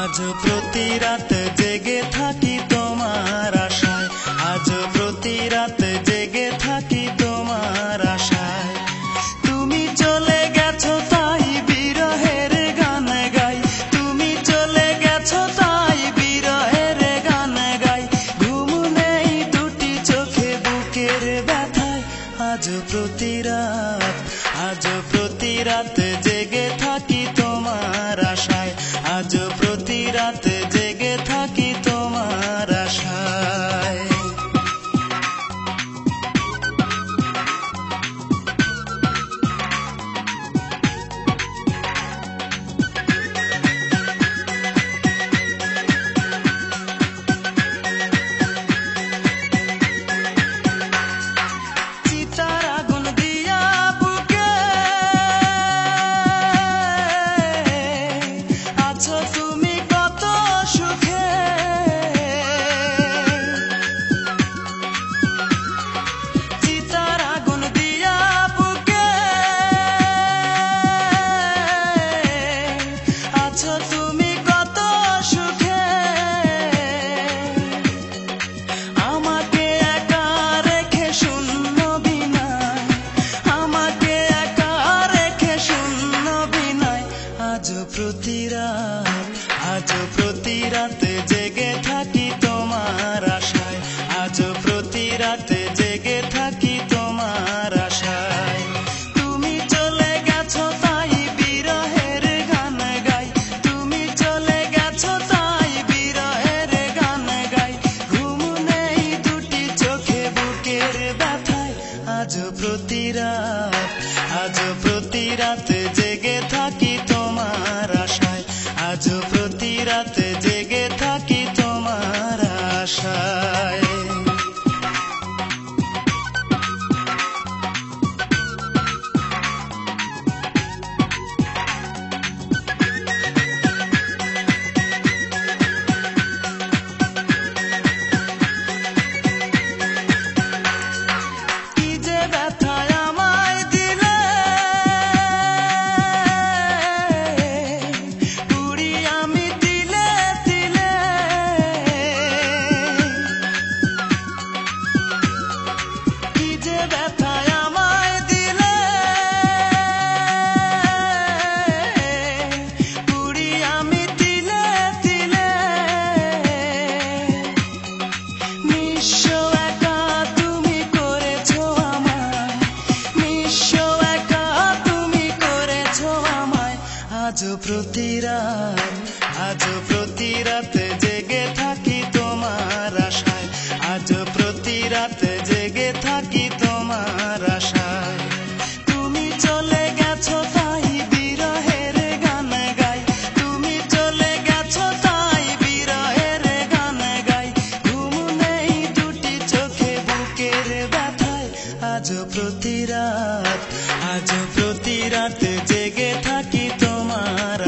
আজ প্রতি রাত জেগে থাকি তোমার আশায়, আজ প্রতি রাত জেগে থাকি তোমার আশায়। তুমি চলে গেছো তাই বিরহের গান গাই, তুমি চলে গেছো তাই বিরহের গান গাই। ঘুম নেই দুটি চোখে বুকের ব্যথায়, আজ প্রতি রাত, আজ প্রতি রাত জেগে থাকি তোমার আশায়, আজ প্রতি রাত জেগে থাকি তোমার আশায়। চিতার আগুন দিয়া বুকে আছো তুমি কত সুখে, চিতার আগুন দিয়া বুকে আছো তুমি কত সুখে। আমাকে একা রেখে শূন্য বিনায়, আমাকে একা রেখে শূন্য বিনায়। আজ প্রতি রাত, আজ প্রতি রাত জেগে থাকি তোমার আশায়, আজ প্রতি রাত জেগে থাকি তোমার আশায়। তুমি চলে গেছো তাই বিরহের গান গাই, তুমি চলে গেছো তাই বিরহের গান গাই। ঘুম নেই দুটি চোখে বুকের ব্যথায়, আজ প্রতি রাত, আজ প্রতি রাত জেগে থাকি তোমার আশায়, আজ প্রতি রাত জেগে থাকি তোমার আশায়। কি যে ব্যথায় আমায় দিলে, পুরি আমি তিলে তিলে। কি যে ব্যথায় আমায় দিলে, পুরি আমি তিলে তিলে। নিঃস্ব একা তুমি করেছো আমায়, নিঃস্ব একা তুমি করেছো আমায়। আজ প্রতি রাত, আজ প্রতি রাত জেগে থাকি তোমার আশায়, আজ প্রতি রাত জেগে থাকি তোমার আশায়। তুমি চলে গেছো তাই বিরহের গান গাই, তুমি চলে গেছো তাই বিরহের গান গাই। ঘুম নেই দুটি চোখে বুকের ব্যথায়, আজ প্রতি রাত, আজ প্রতি রাত জেগে থাকি তোমার